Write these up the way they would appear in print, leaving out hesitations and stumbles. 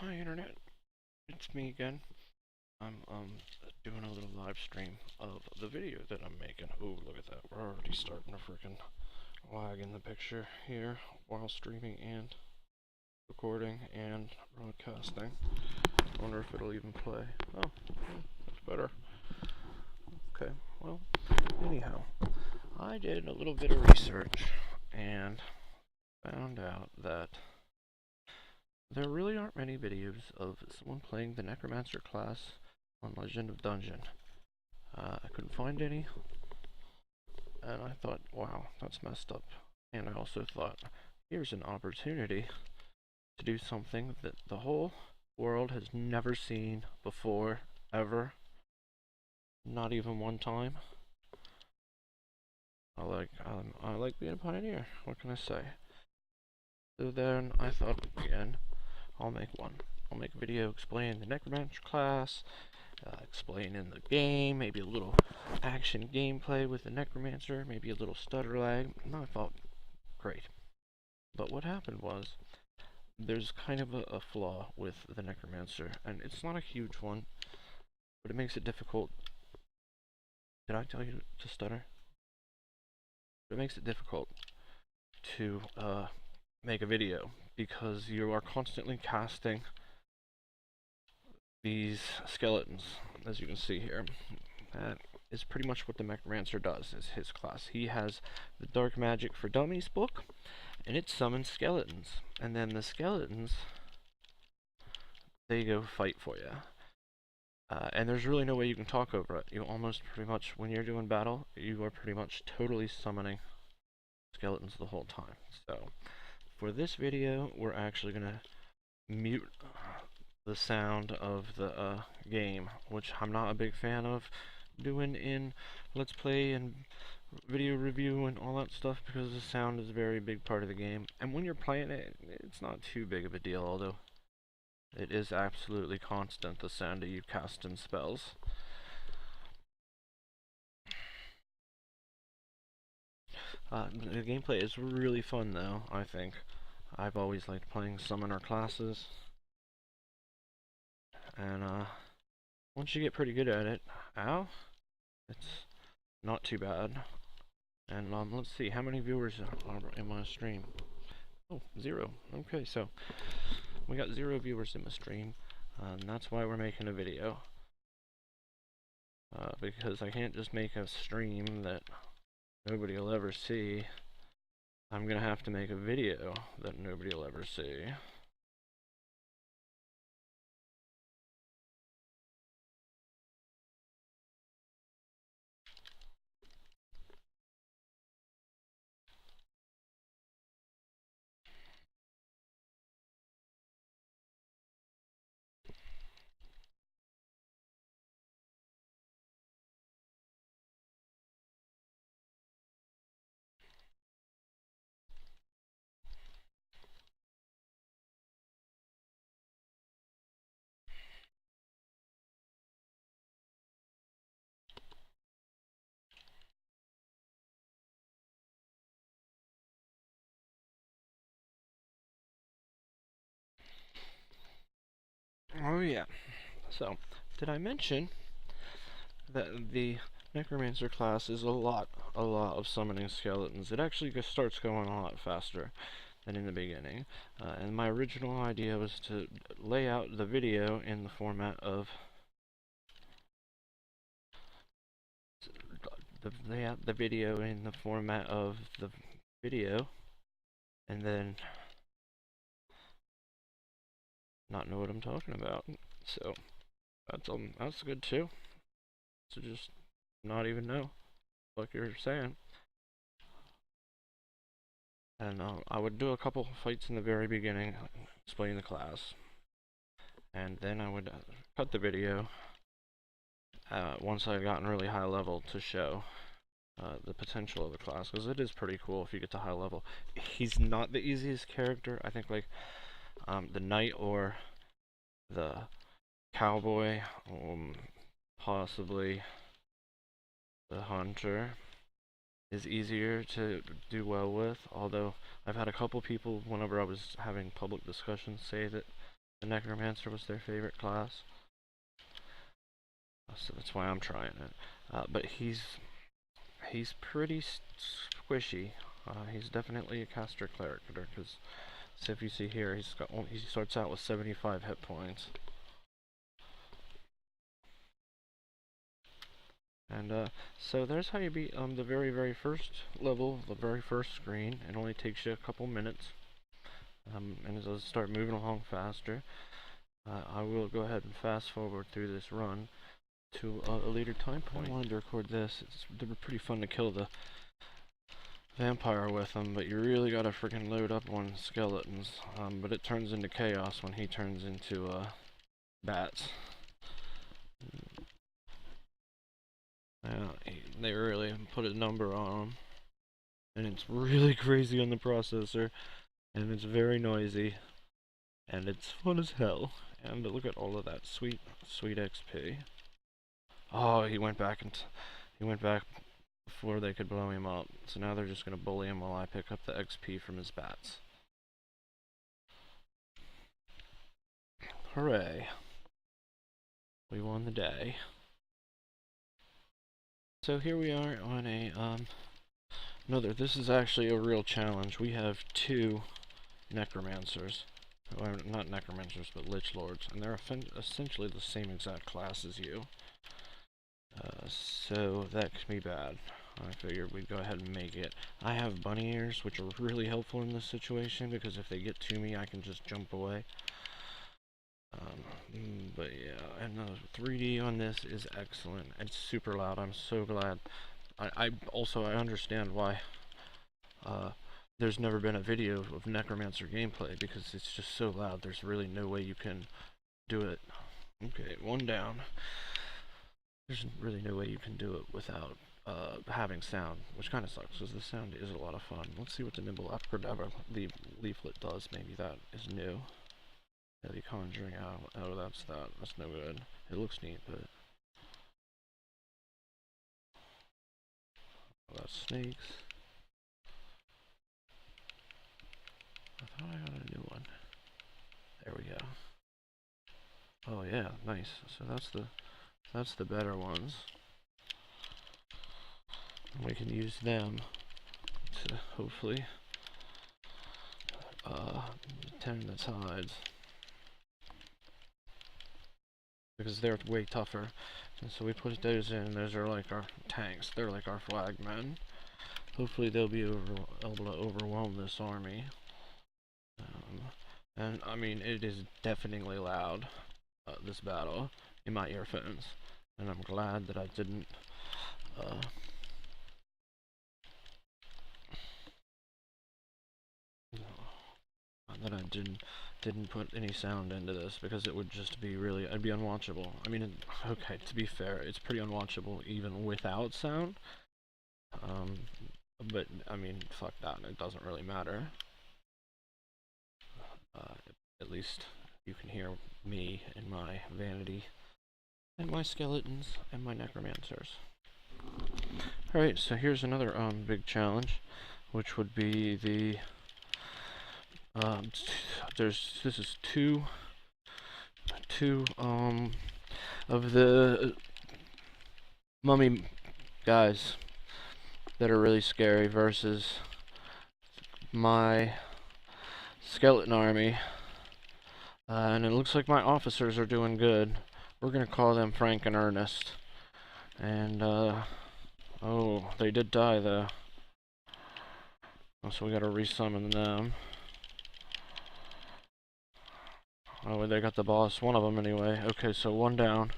Hi internet, it's me again. I'm doing a little live stream of the video that I'm making. Oh, look at that. We're already starting to freaking lag in the picture here while streaming and recording and broadcasting. I wonder if it'll even play. Oh, that's better. Okay, well, anyhow, I did a little bit of research and found out that there really aren't many videos of someone playing the NecroMancer class on Legend of Dungeon. I couldn't find any, and I thought, wow, that's messed up. And I also thought, here's an opportunity to do something that the whole world has never seen before, ever. Not even one time. I like being a pioneer. What can I say? So then I thought again, I'll make one. I'll make a video explaining the NecroMancer class, explaining the game, maybe a little action gameplay with the NecroMancer, maybe a little stutter lag. And I thought, great. But what happened was, there's kind of a flaw with the NecroMancer, and it's not a huge one, but it makes it difficult. Did I tell you to stutter? It makes it difficult to make a video because you are constantly casting these skeletons, as you can see here. That is pretty much what the NecroMancer does, is his class. He has the Dark Magic for Dummies book, and it summons skeletons. And then the skeletons, they go fight for you. And there's really no way you can talk over it. You almost pretty much, when you're doing battle, you are pretty much totally summoning skeletons the whole time. So, for this video, we're actually going to mute the sound of the game, which I'm not a big fan of doing in Let's Play and video review and all that stuff, because the sound is a very big part of the game. And when you're playing it, it's not too big of a deal, although it is absolutely constant, the sound of you casting spells. The gameplay is really fun though, I think. I've always liked playing summoner classes. And once you get pretty good at it, it's not too bad. And let's see, how many viewers are in my stream? Oh, 0. Okay, so we got 0 viewers in my stream, and that's why we're making a video. Because I can't just make a stream that nobody will ever see. I'm gonna have to make a video that nobody will ever see. Oh yeah. So, did I mention that the NecroMancer class is a lot of summoning skeletons? It actually starts going a lot faster than in the beginning. And my original idea was to lay out the video in the format of the video in the format of the video, and then not know what I'm talking about. So that's good too. So just not even know what you're saying. And I would do a couple fights in the very beginning, explain the class, and then I would cut the video once I've gotten really high level to show the potential of the class, because it is pretty cool if you get to high level. He's not the easiest character. I think like the knight or the cowboy, possibly the hunter, is easier to do well with, although I've had a couple people, whenever I was having public discussions, say that the NecroMancer was their favorite class. So that's why I'm trying it. But he's pretty squishy. He's definitely a caster cleric, because so if you see here, he starts out with 75 hit points. And so there's how you beat the very first level, the very first screen. It only takes you a couple minutes, and it does start moving along faster. I will go ahead and fast forward through this run to a later time point. I wanted to record this. They were pretty fun to kill the vampire with them, but you really gotta freaking load up on skeletons. But it turns into chaos when he turns into bats. They really put a number on them, and it's really crazy on the processor, and it's very noisy, and it's fun as hell. And look at all of that sweet XP. Oh, he went back before they could blow him up. So now they're just gonna bully him while I pick up the XP from his bats. Hooray! We won the day. So here we are on another. This is actually a real challenge. We have 2 necromancers. Well, not necromancers, but lich lords, and they're essentially the same exact class as you. So that could be bad. I figured we'd go ahead and make it. I have bunny ears, which are really helpful in this situation, because if they get to me, I can just jump away. But yeah, and the 3D on this is excellent. It's super loud. I'm so glad. I understand why there's never been a video of Necromancer gameplay, because it's just so loud. There's really no way you can do it. Okay, 1 down. There's really no way you can do it without having sound, which kind of sucks, because the sound is a lot of fun. Let's see what the Nimble Abracadabra leaflet does. Maybe that is new. Heavy conjuring out. Oh, that's no good. It looks neat, but oh, that's snakes. I thought I got a new one. There we go. Oh yeah, nice. So that's the better ones. And we can use them to hopefully turn the tides, because they're way tougher. And so we put those in. Those are like our tanks. They're like our flagmen. Hopefully they'll be able to overwhelm this army. And I mean, it is deafeningly loud, this battle, in my earphones. And I'm glad that I didn't didn't put any sound into this, because it would just be really, it'd be unwatchable. I mean, okay, to be fair, it's pretty unwatchable even without sound. But I mean, fuck that, it doesn't really matter. At least you can hear me and my vanity, and my skeletons, and my necromancers. Alright, so here's another big challenge, which would be the this is two of the mummy guys that are really scary versus my skeleton army, and it looks like my officers are doing good. We're gonna call them Frank and Ernest, and oh, they did die though, so we gotta resummon them. Oh, they got the boss, one of them anyway. Okay, so 1 down.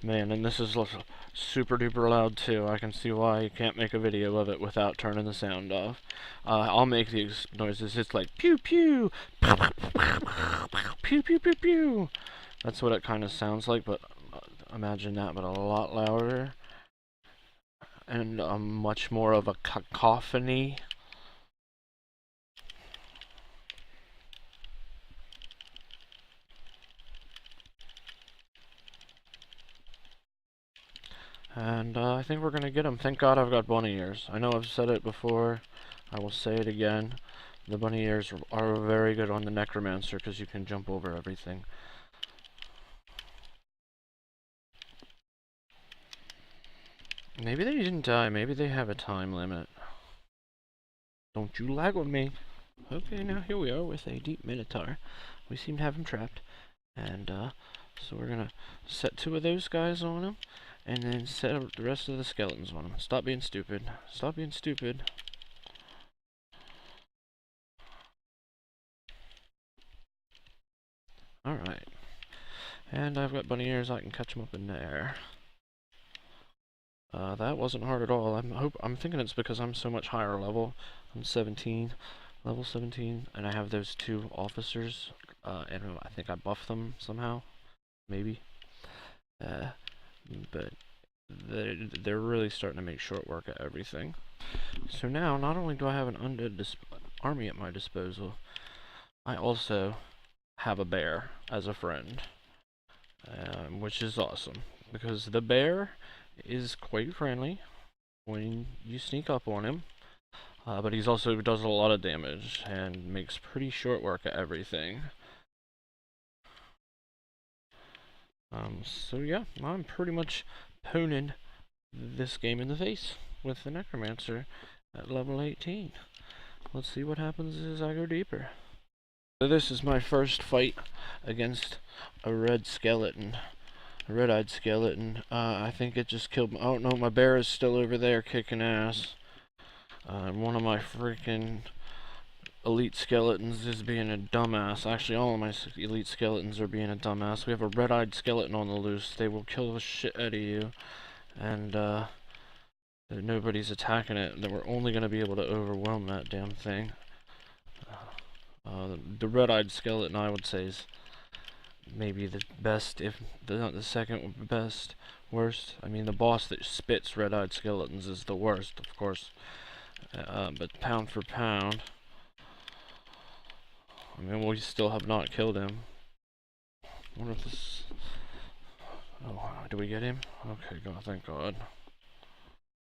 Man, and this is super duper loud too. I can see why you can't make a video of it without turning the sound off. I'll make these noises. It's like pew pew, pew pew pew pew. That's what it kind of sounds like, but imagine that, but a lot louder and much more of a cacophony. And I think we're gonna get him. Thank God I've got bunny ears. I know I've said it before. I will say it again. The bunny ears are very good on the NecroMancer because you can jump over everything. Maybe they didn't die. Maybe they have a time limit. Don't you lag with me. Okay, now here we are with a deep minotaur. We seem to have him trapped. And, so we're gonna set 2 of those guys on him. And then set the rest of the skeletons on him. Stop being stupid. Stop being stupid. Alright. And I've got bunny ears. I can catch them up in the air. That wasn't hard at all. I'm thinking it's because I'm so much higher level. I'm 17, level 17, and I have those 2 officers. And I think I buffed them somehow, maybe. But they're really starting to make short work of everything. So now, not only do I have an undead army at my disposal, I also have a bear as a friend, which is awesome because the bear is quite friendly when you sneak up on him, but he's also does a lot of damage and makes pretty short work of everything. So yeah, I'm pretty much poning this game in the face with the NecroMancer at level 18. Let's see what happens as I go deeper. So this is my first fight against a red skeleton. A red-eyed skeleton. I think it just killed me. Oh no, my bear is still over there kicking ass. One of my freaking elite skeletons is being a dumbass. Actually, all of my elite skeletons are being a dumbass. We have a red-eyed skeleton on the loose. They will kill the shit out of you. And, nobody's attacking it. Then we're only going to be able to overwhelm that damn thing. The red-eyed skeleton, I would say, is maybe the best, if not the second best. Worst. I mean, the boss that spits red-eyed skeletons is the worst, of course. But pound for pound, I mean, we still have not killed him. I wonder if this... Oh, do we get him? Okay, God, thank God.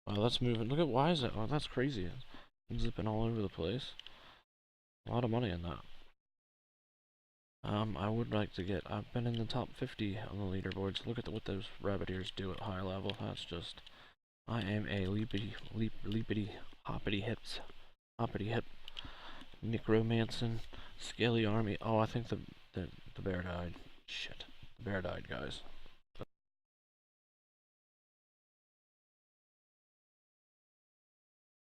Wow, that's moving. Look at, why is it? Oh, that's crazy. It's zipping all over the place. A lot of money in that. I would like to get... I've been in the top 50 on the leaderboards. Look at what those rabbit ears do at high level. That's just... I am a leapity, hoppity hips. Hoppity hip. NecroMancer, scaly army. Oh, I think the bear died. Shit. The bear died, guys.